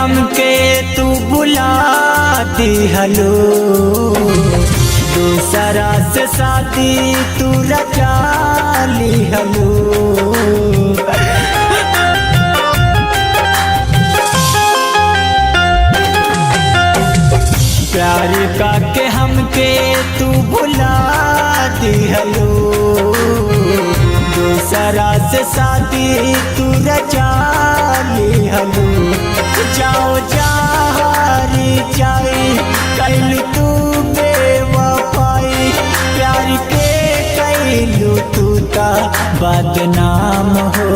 हमके तू बुला दिहलो, दूसरा से शादी तू रचा लिहलो। प्यार करके हमके तू भुला दिहलो, दूसरा से शादी तू रचा लिहलो। जाओ जारी जाई कैल तू बेवफाई, प्यार के कैलू तू ता बदनाम हो।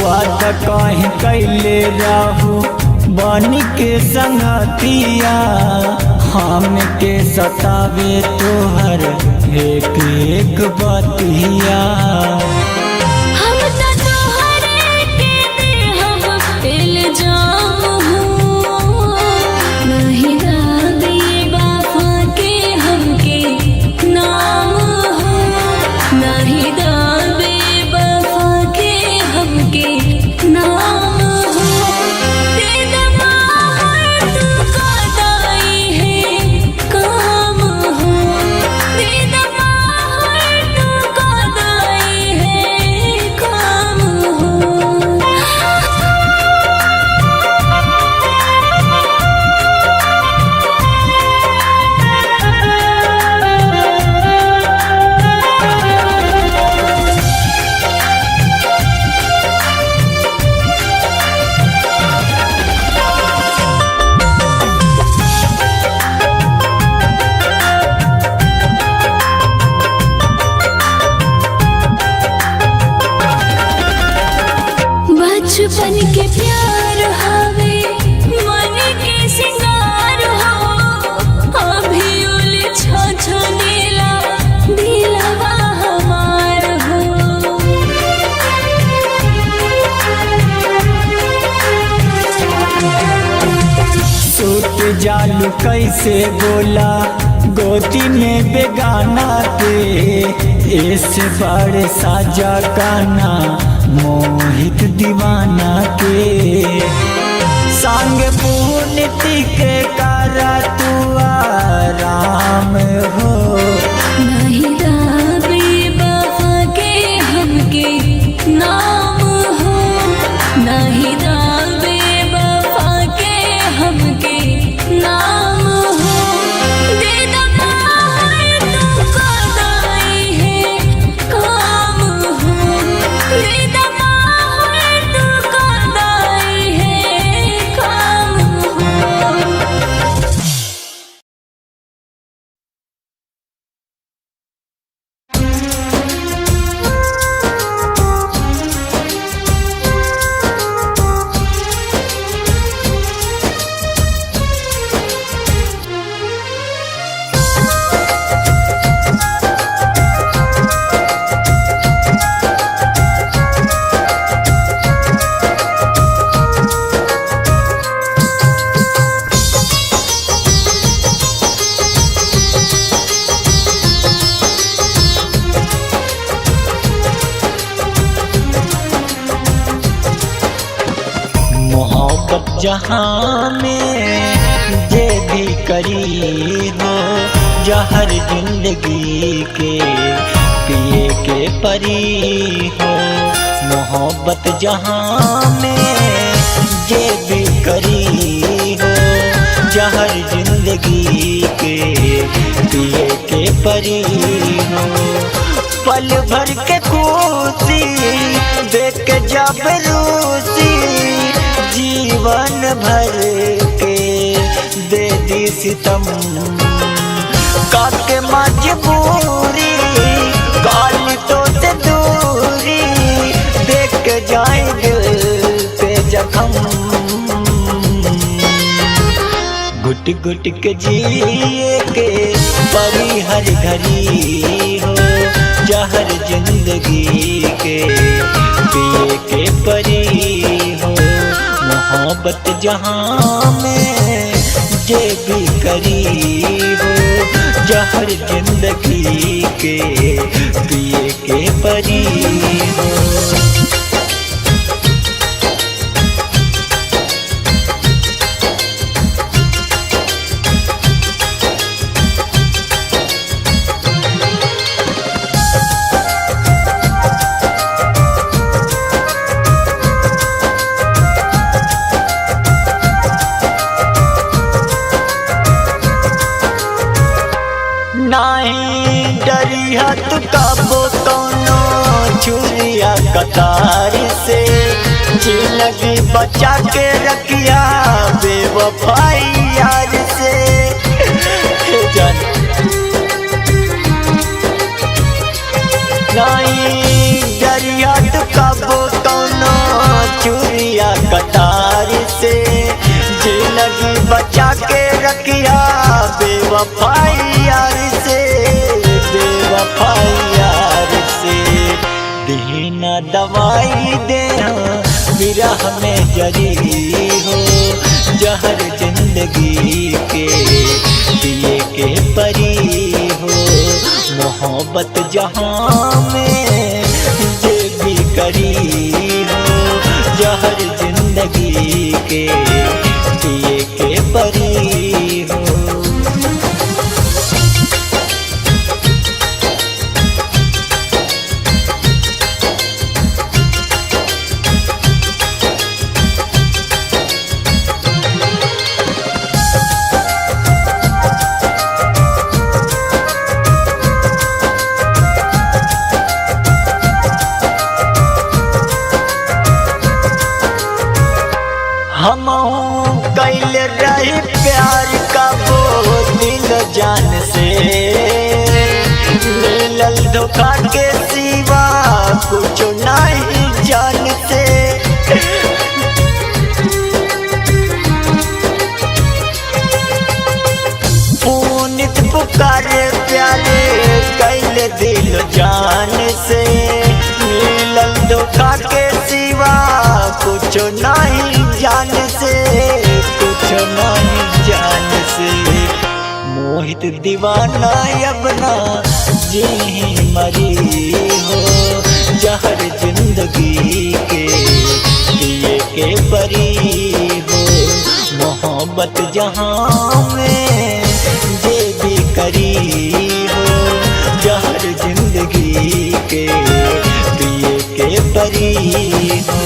वादा कहीं कैले रहू बन के संगतिया, हम के सतावे तोहर एक एक बतिया। बचपन के प्यार हवे मन के सिंगार हो, अभी उलझा छनेला दिलवा हमार हो। सूत जालू कैसे बोला गोदी में बेगाना के, इस बड़े साजा गाना मोहित दीवाना के। संग पूर्णति के करा तू आराम हो, नहीं दाबे वफा के हमके नाम हो, नहीं दाबे वफा के हमके नाम हो। दे दबा तू कदाई है काम हो, दे जहाँ में जे भी करी हो जहर जिंदगी के पिए के परी हो। मोहब्बत जहाँ में जे भी करी हो जहर जिंदगी के पिए के परी हो। पल भर के खुशी देख के जब रूसी जीवन भर के दे दी सितम। काके मजबूरी गाली तो से दूरी देख के जाए दिल पे जख्म। घुट घुट के जिए के परी हर घड़ी हो जहर जिंदगी के पिए के परी हो। मोहब्बत जहाँ में जे भी करी हो जहर जिंदगी के पिए के परी हो। नहीं डरिया तू कबो कोनो छुरिया कतार से जिंदगी बचा के रखिया बेवफाई यार से। नहीं डरिया तू कबो कोनो छुरिया कतार से जिंदगी बचा के रखिया बेवफाई यार से। बेवफाई यार से दीना दवाई दे विरह में जरी हो जहर जिंदगी के पिए के परी हो। मोहब्बत जहाँ में जे भी करी हो जहर जिंदगी के पिए के परी हो। हम कैल रही प्यार का वो दिल जान से मिलल धोखा के सिवा कुछ नहीं जान से। पुनित पुकारे प्यारे कैल दिल जान से मिलल धोखा के सिवा कुछ नहीं जान से। कुछ नहीं जान से मोहित दीवाना अपना जी मरी हो जहर जिंदगी के पिए के परी हो। मोहब्बत जहाँ में जे भी करी हो जहर जिंदगी के पिए के परी हो।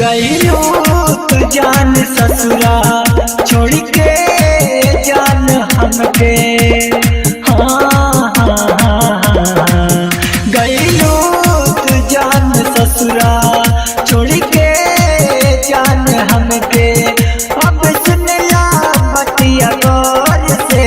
गईलो तू जान ससुरा छोड़ के जान हमके। हाँ हाँ हाँ गईलो तू जान ससुरा छोड़ के जान हमके। अब सुन ला बतिया गौर से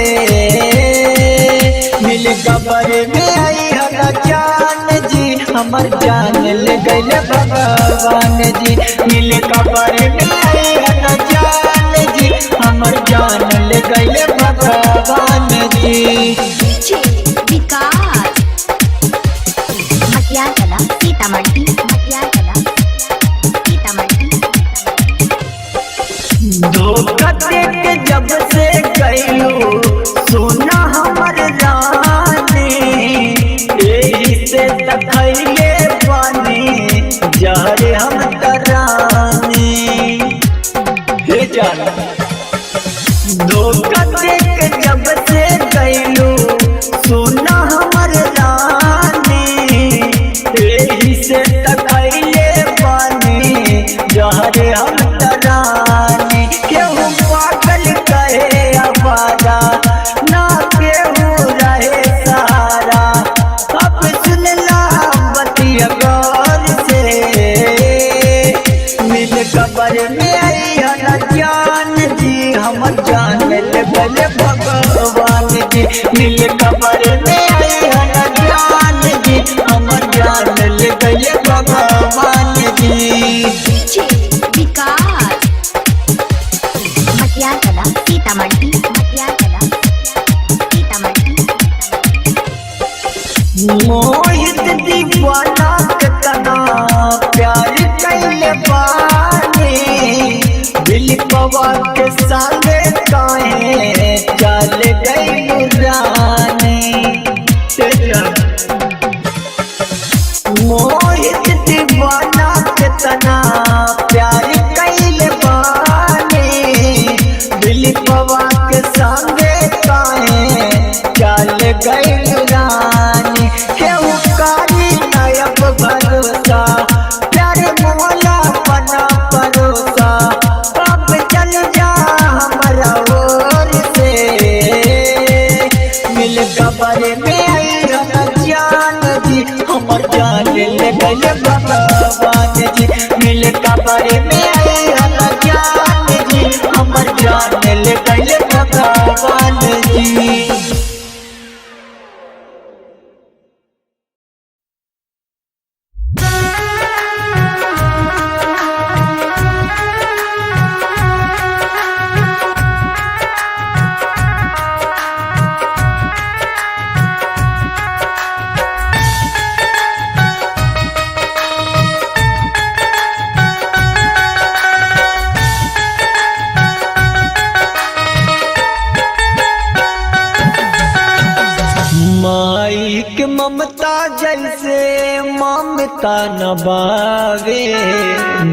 मिल कबर में आई हला जान जी हम हमर जान ले गइले भगवान जी। मिल कबर में आइहन जान जी, हमर जान ले गइले भगवान जी। विकास मटिया कला सीतामढ़ी, मटिया कला सीतामढ़ी। धोखा देके जब से गइलू सोना हमर रानी, एही से तखैले बानी जहर हम तरानी। हे जान धोखा देके जब से गइलू सोना हमर रानी, एही से तखैले बानी जहर हम तरानी। केहू पागल कहे आवारा, ना केहू रहे सहारा। अब सुनला बतिया गौर से, मिल कबर में आइहन जान जी, हमर जान ले गइले भगवान जी। मिल कबर में आइहन जान जी, हमर जान ले गइले भगवान जी। विकास मटिया कला सीतामढ़ी, मटिया कला सीतामढ़ी। मोहित दीवाना के तना प्यार कैले बानी, दिल पवा के संगे काहे चल गइलू रानी। मोहित दीवाना के तना प्यार कैले बानी, दिल पवा के संगे काहे चल गइलू रानी। केहू कारी नयब भरोसा, प्यारे मोला बना परोसा। अब चल जा हमरा ओर से, मिल कबर में आइहन जान जी, हमर जान ले गइले भगवान जी। मिल कबर में आइहन जान जी, हमर जान ले गइले भगवान जी। माई के ममता जैसे ममता न बावे,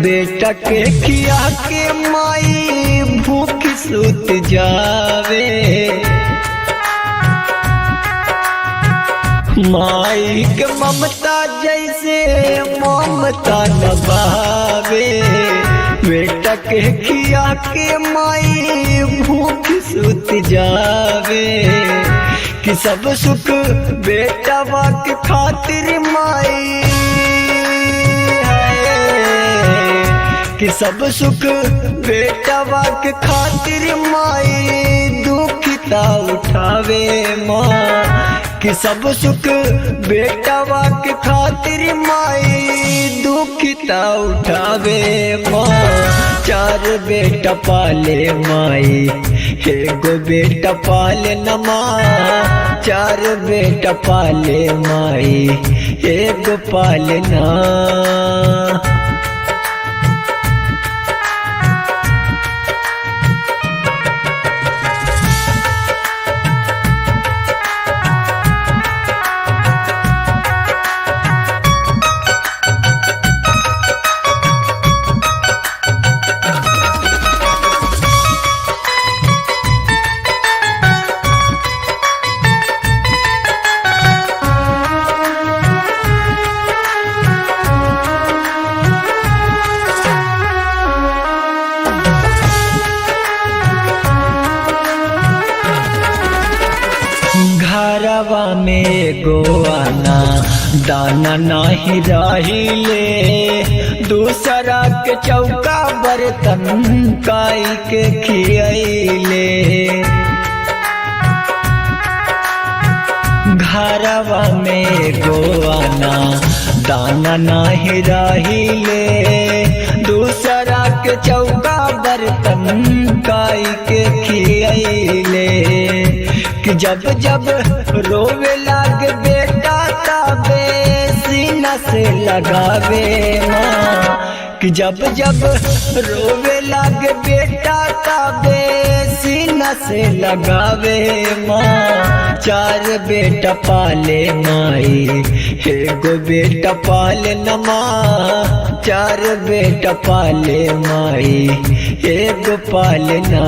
बेटा के खिया के माई भूख सुत जावे। माई के ममता जैसे ममता न बावे, बेटा के खिया के माई भूख सुत जावे। कि सब सुख बेटा के खातिर माई है, कि सब सुख बेटा के खातिर माई दुखिता उठावे माँ। कि सब सुख बेटा के खातिर माई दुखिता उठावे माँ। चार बेटा पाले माई, एगो बेटा पाले न माँ। चार बेटा पाले माई, एगो पाले ना। घरवा में गोआना दाना नहीं रहिले, दूसरा के चौका बर्तन काई के खियले। घरवा में गोआना दाना नाही राहिले दूसरा के चौका बर्तन काई के खियले कि जब जब रोवे लाग बेटा तबे सीना से लगावे माँ कि जब जब रोवे लाग बेटा तबे सीना से लगावे माँ चार बेटा पाले माई एगो बेटा पाले न माँ चार बेटा पाले माई एगो पाले ना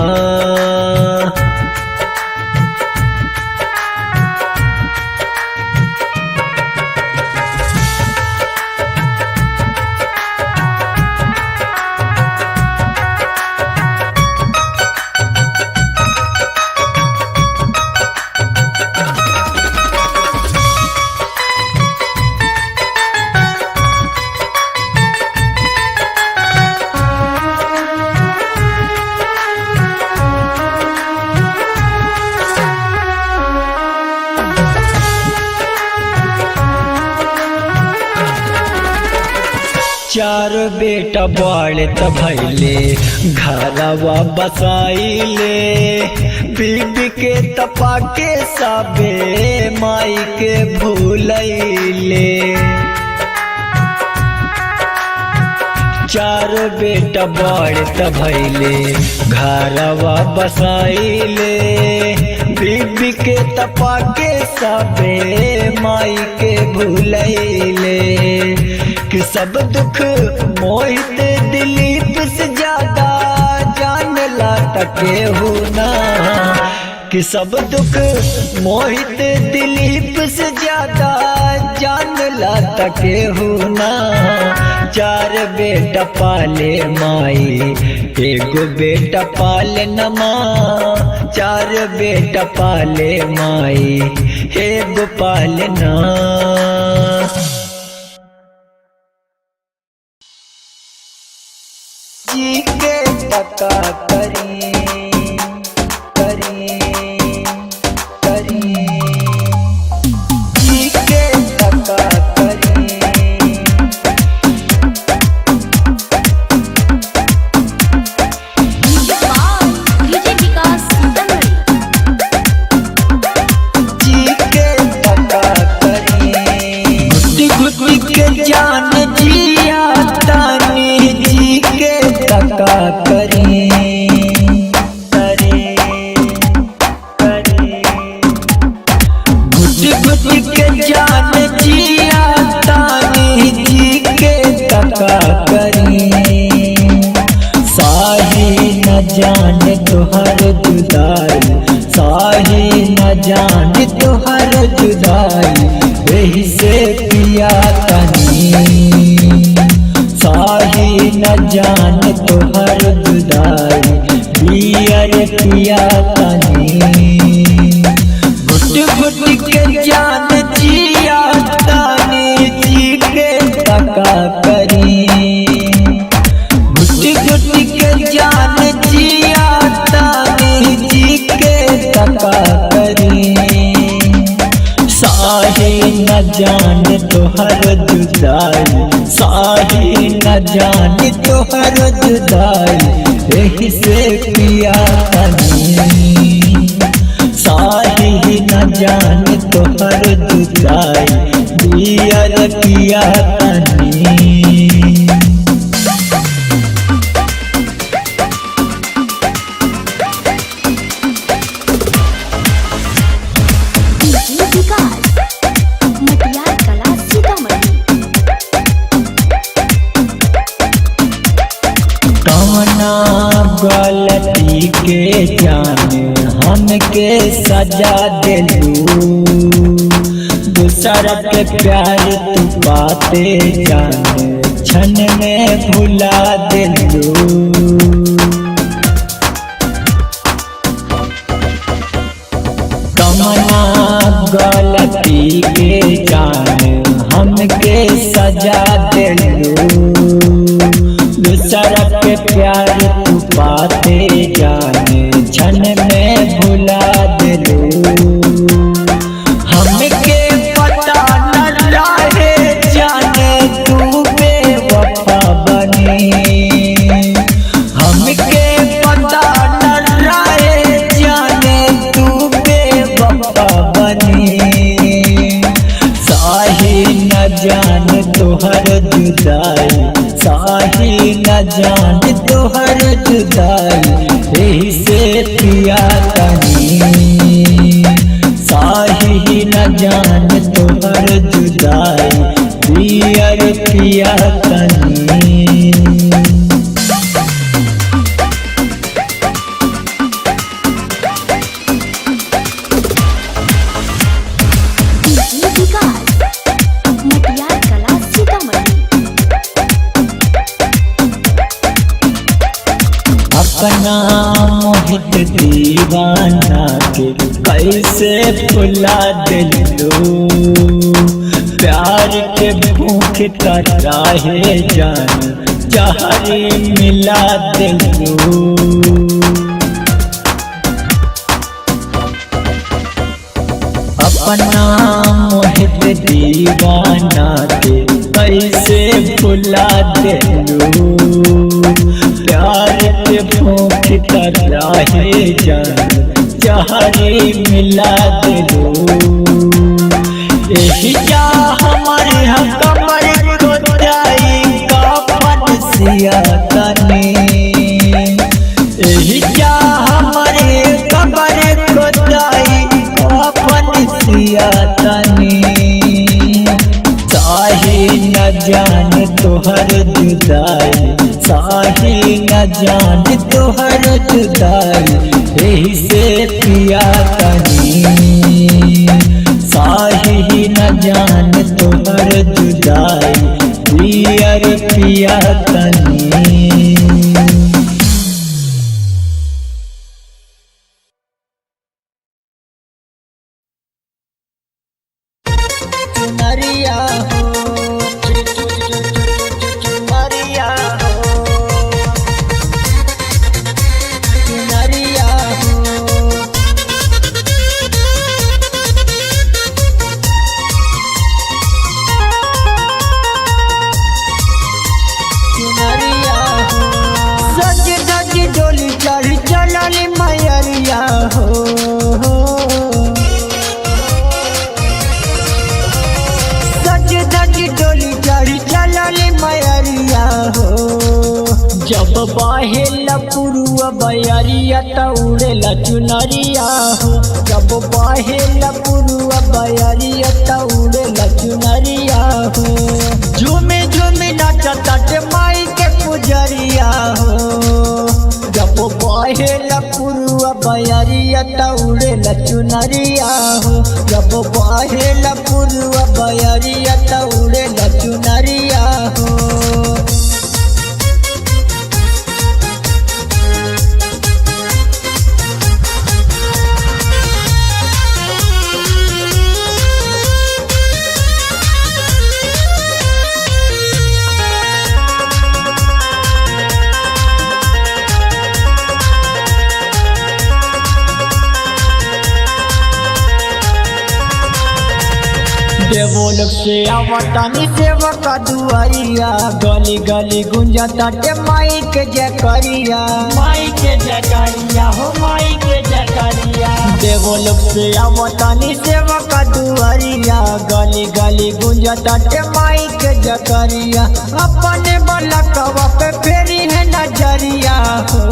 चार बेटा बड़े त भैले घरवा बसाइले बीबी के तपा के सबे माई के भूलैले चार बेटा बड़े त भैले घरवा बसाइले बीबी के तपा के सबे माई के भूलैले कि सब दुख मोहित दिलीप से ज्यादा जान ला तके हो ना कि सब दुख मोहित दिलीप से ज्यादा जान ला तके हो ना चार बेटा पाले माई एगो बेटा पाले न माँ चार बेटा पाले माई एगो पाले ना जी के टका करी करी करी जी के टका करी डीजे विकास सीतामढ़ी जी के टका करी गुटी गुटी के जान जिया तानी जी के टका करी करी करी गुटी गुटी के जान जिया तानी जी के टका करी साही न जाने तुहर जुदाई साही न जाने तुहर जुदाई वही से पिया तनी साही न जाने तुहर जुदाई पियर पिया तनी घुट घुट के जान जिया तानी जी के टका करी गुटी गुटी के जान जिया तानी जी के टका करी साही न जाने तुहर जुदाई साही न जाने तुहर जुदाई यही से पिया तनी साही न जाने तुहर जुदाई पियर पिया तनी डीजे विकास मटियार कला सीतामढ़ी कवना गलती के जान हमके सजा दिलू दूसरा के प्यार तू पाते जान क्षण में भुला दिलू कवना गलती के जान हमके सजा दिलू दूसरा के प्यार तू पाते जाने क्षण में भुला दिलू हमके पता न रहे जाने दीवाना के कैसे भुला दिलो, प्यार के भूख तराहे जान जहरी मिला दिलो। अपना मोहित दीवाना के कैसे भुला दिलो, प्यार के भूख तराहे जान जहरी मिला दिलो। यही जा हमारे हम कमर को जाई कपन सिया तने, यही जा हमारे कमर को जाई कपन सिया तने। साही न जान तोहर जुदाई, साही न जान तोहर जुदाई, यही से पिया तनी। साही न जान तोहर जुदाई, पियर पिया तनी। चुनरिया हो चुनरिया हो चुनरिया हो, चुनरिया हो। सज धज डोली चढ़ चलल मैरिया हो, सज धज डोली चढ़ चलल मैरिया हो। जब बाहेला पुरुआ बयरिया त उड़ेला चुनरिया हो, जब बाहेला पुरुआ बयरिया त उड़ेला चुनरिया हो। झूमे झूमे नाचताटे माई के पुजरिया हो, जब बाहेला पुरुआ बयरिया त उड़ेला चुनरिया हो, जब बाहेला पुरुआ बयरिया त उड़ेला चुनरिया हो। देवोलोक से आवतानी सेवक दुआरिया, गली गली गुंजा ताटे माई के जयकारिया, माई के जयकारिया हो माई के जयकारिया। देवोलोक से आवतानी सेवक दुआरिया, गली गली गुंजा ताटे माई के जयकारिया। अपने बलकवा पे फेरी है नजरिया हो,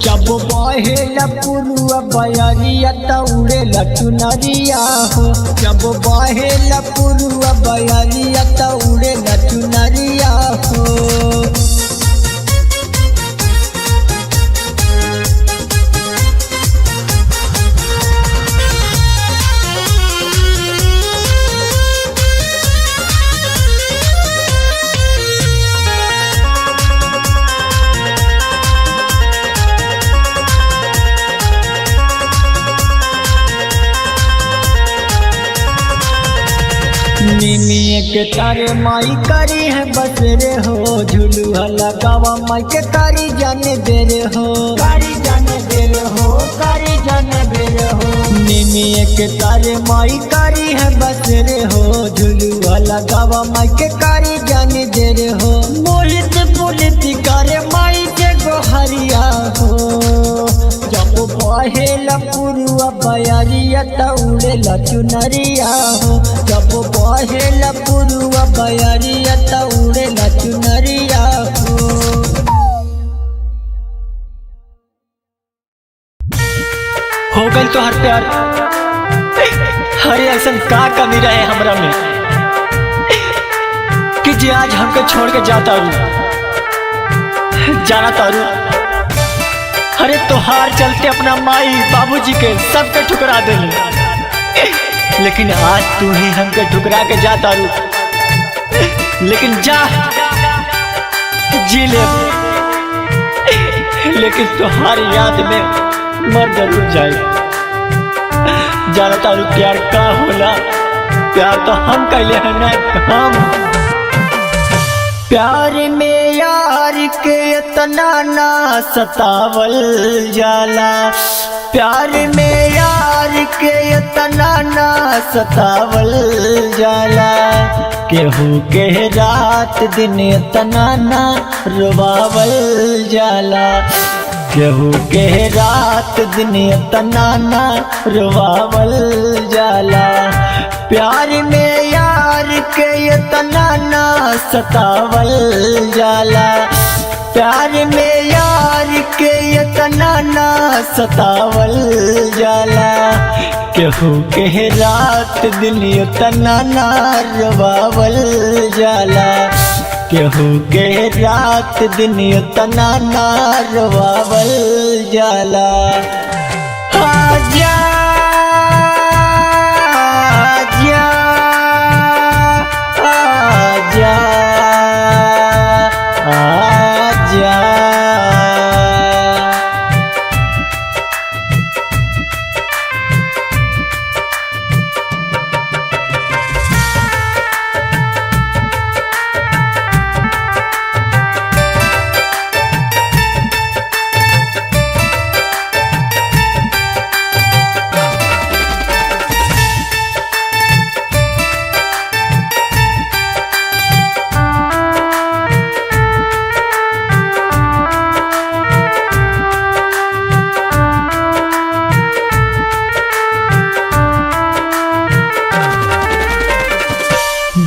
जब बहेला पुरुआ बयरिया त उड़ेला चुनरिया हो, जब बहेला पुरुआ बयरिया त उड़ेला चुनरिया हो। निमिये के तारे माई करी है बसरे हो, झुलुआ लगावा माई के कारी जाने दे रे हो, कारी जाने दे रे हो, कारी जाने दे रे हो। निमिये के तारे माई करी है बसरे हो, झुलुआ लगावा माई के कारी जाने दे रे हो। मोहित पुलित करे माई के गोहरिया हो, जब बहेला पुरुआ बयरिया त उड़ेला चुनरिया हो, जब बहेला पुरुआ बयरिया त उड़ेला चुनरिया हो। हो गई तो हर प्यार, अरे ऐसा का कमी रहे हमरा में कि जे आज हमके छोड़ के जाता जाना तारू। अरे तोहार चलते अपना माई बाबूजी के सबके ठुकरा दे, लेकिन आज तू ही हमके ठुकरा के जाता रू। लेकिन जा जी ले, लेकिन तोहार याद में मर जरूर जाए। जाना तारू प्यार का होला, प्यार तो हम कैले हैं ना हम। प्यार में यार के इतना ना सतावल जाला, प्यार में यार के इतना ना सतावल जाला, केहू के रात दिन इतना ना रुवावल जाला, केहू के रात दिन इतना ना रुवावल जाला। प्यार में यार के इतना ना सतावल जाला, प्यार में यार के इतना ना सतावल जाला, केहू के रात दिन इतना ना रुवावल जाला, केहू के रात दिन इतना ना रुवावल जाला। आजा आजा आजा आजा।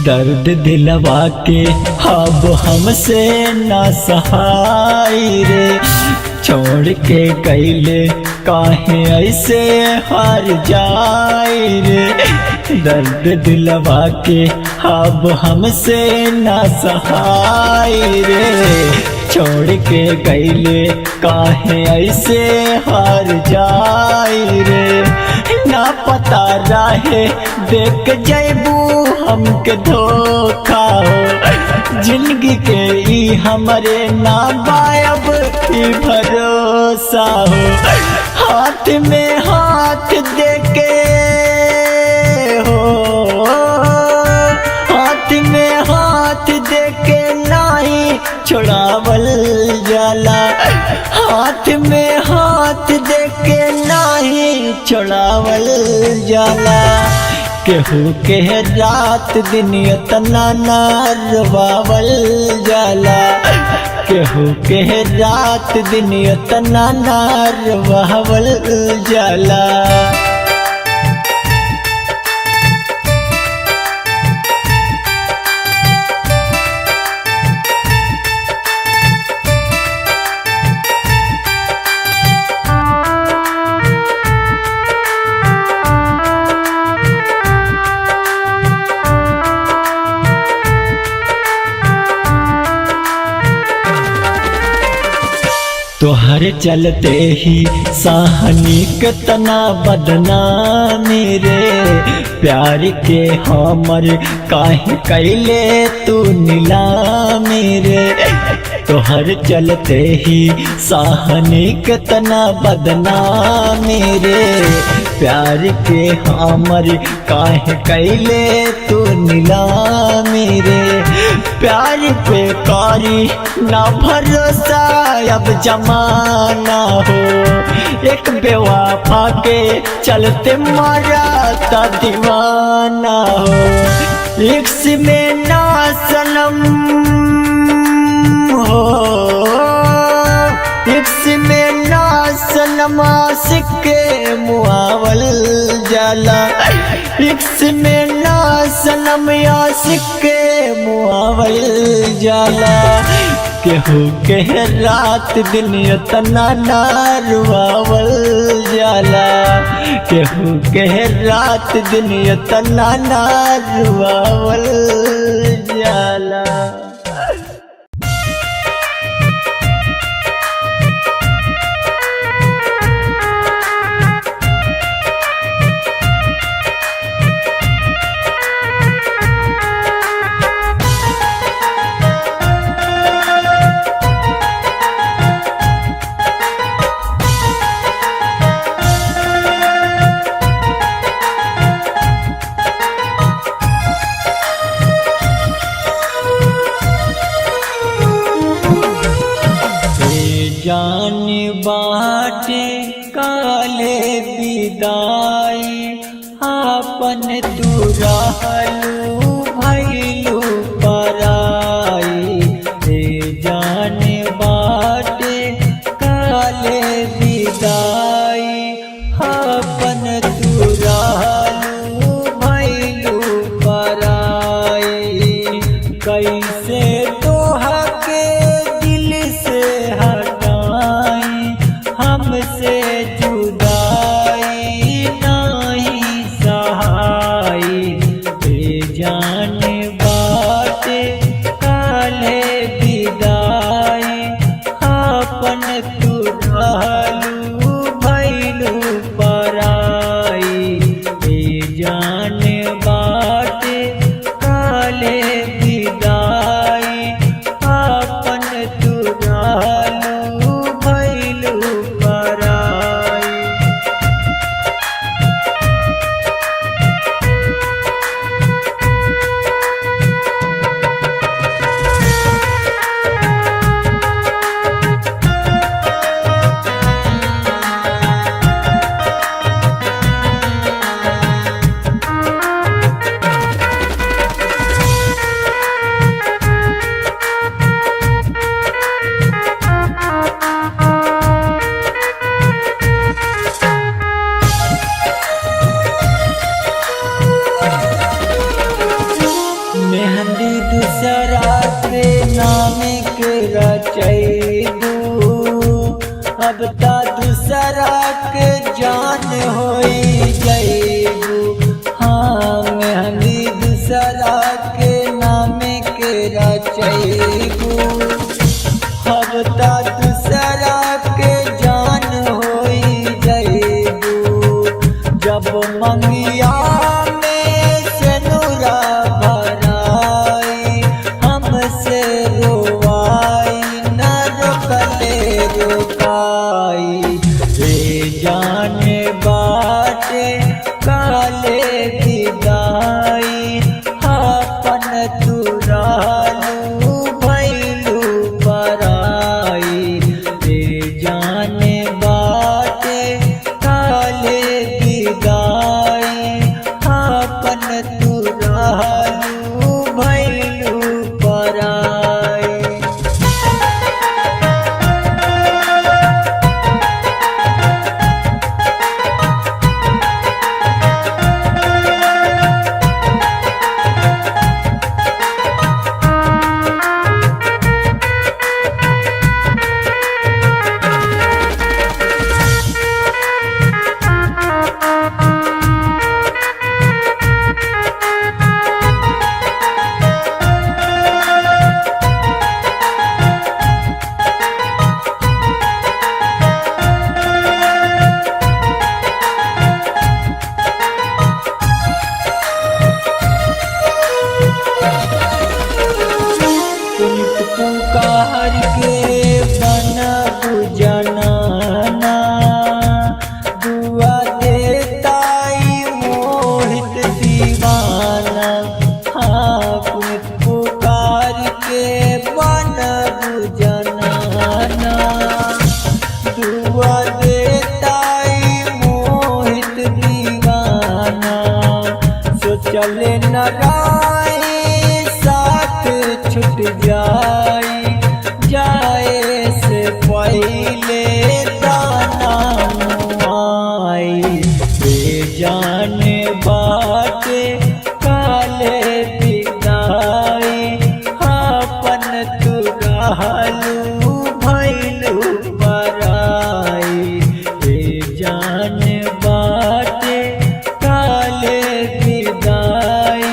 दर्द दिलवा के अब हमसे ना सहाय रे, छोड़ के कैले काहे ऐसे हार जाए रे। दर्द दिलवा के अब हमसे ना सहाय रे, छोड़ के कैले काहे ऐसे हार जाए रे। ना पता रहे देख जैबू हमके धोखा हो, जिंदगी के ई हमरे ना बायब ई भरोसा हो। हाथ में हाथ देके हो, हाथ में हाथ देके नहीं छुड़ावल जाला, हाथ में हाथ देके नहीं छुड़ावल जाला, केहू के रात दिन इतना ना रुवावल जाला, केहू के रात दिन इतना ना रुवावल जाला। तोहरे चलते ही साहनी कितना बदनामी रे, प्यार के हमर काहे कैले तू नीलामी रे। तोहरे चलते ही साहनी कितना बदनामी रे, प्यार के हमर काहे कैले तू नीलामी रे। प्यार पे कारी ना भरोसा अब जमाना हो, एक बेवफा के चलते मारा ता दीवाना हो। इश्क में ना सनम हो, इश्क में ना सनम आशिक के मुआवल जाला, इश्क में ना सनम आशिक के मुआवल जाला, केहू के रात दिन इतना ना रुवावल जाला, केहू के रात दिन इतना ना रुवावल जाला। बाटे काले विदाई आपन तू रहलू भैलू पराई रे जाने बाटे काले विदाई आपन तू रहलू भैलू पराई कैसे तोहा के दिल से हटाई हमसे जुदाई नहीं सहाई रे जाने बाटे काले विदाई आपन तू रहलू भैलू पराई रे जाने बाटे काले विदाई आपन तू रहलू भैलू पराई। मेहंदी दूसरा के नाम के रचैबू अब ता दूसरा के जान होई जैबू। हाँ मेहंदी दूसरा के नाम के रचैबू अब ता दूसरा के जान होई जैबू। जब मंगिया में सेनुरा भराई हमसे रोवाई न रोकले रोकाई रे जाने बाटे काले विदाई आपन तू रहलू भैलू पराई रे जाने बाटे काले विदाई आपन तू रहलू भैलू पराई। तुम पुकार के बनबू जनाना दुआ देताई मोहित दीवाना। हाँ तुम पुकार के बनबू जनाना दुआ देताई मोहित दीवाना। सोचले न राई साथ छूट जाई जाए से पहले दाना मुआई रे जाने बाटे काले विदाई आपन तू रहलू भैलू पराई रे जाने बाटे काले विदाई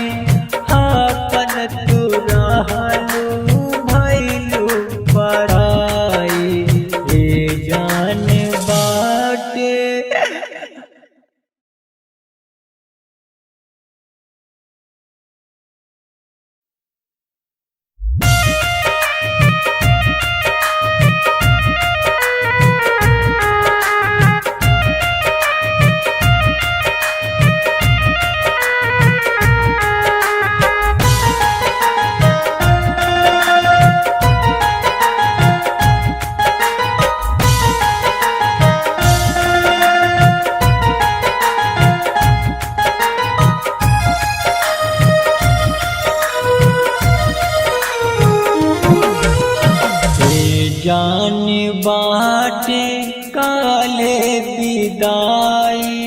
विदाई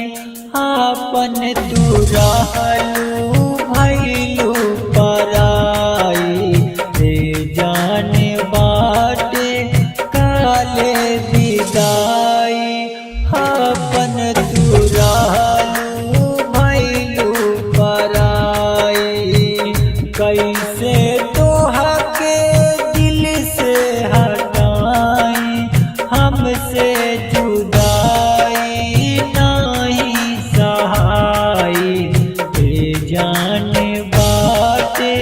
आपन तू रहलू भैलू पराई रे जाने बाटे काले विदाई आपन तू रहलू भैलू पराई कैसे तोहा के दिल से हटाई हमसे जुदाई नहीं सहाई रे जाने बाटे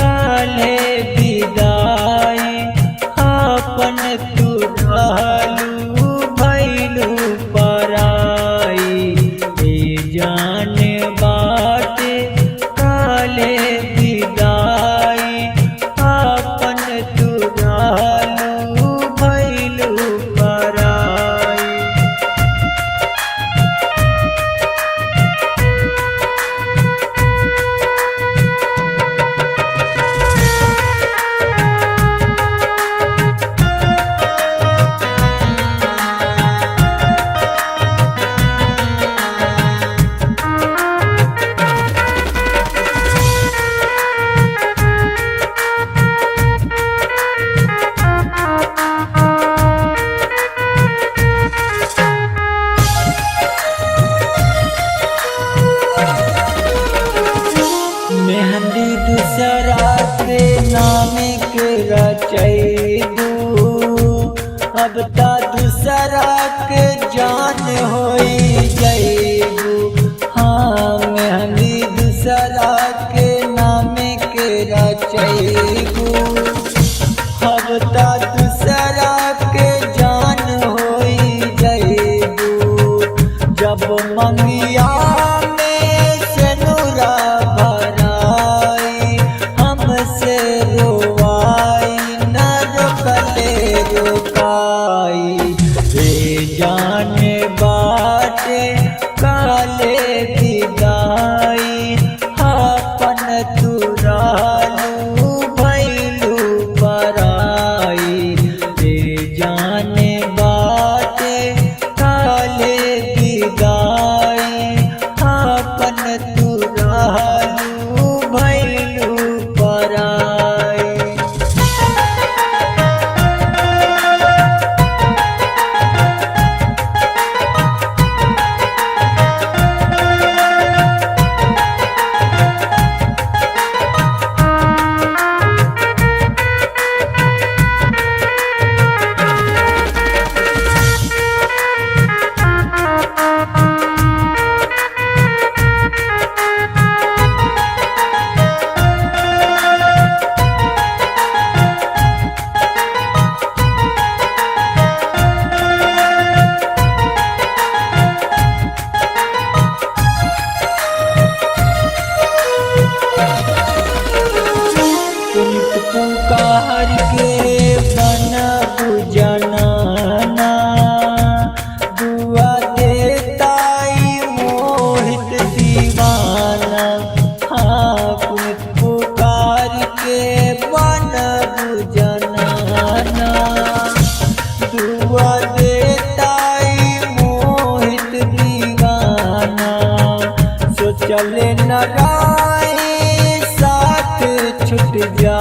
काले विदाई आपन तू रहलू भैलू पराई रे जाने बाटे काले विदाई आपन तू रहलू भैलू पराई। मेहंदी दूसरा के नाम के रचैबू अब ता दूसरा के जान होई जैबू। हाँ मेहंदी दूसरा के नाम के रचैबू अब ता दूसरा के जान होई जैबू। जब मंगिया में सेनुरा भराई हमसे रोवाई न रोकले रोकाई रे जाने बाटे काले विदाई आपन तू रहलू भैलू पराई रे जाने बाटे काले विदाई आपन तू रहलू भैलू पराई। पुकार के बनबू जनाना दुआ देताई मोहित दीवाना। हाँ पुकार के बनबू जनाना दुआ देताई मोहित दीवाना। सोचले न राही साथ छूट जा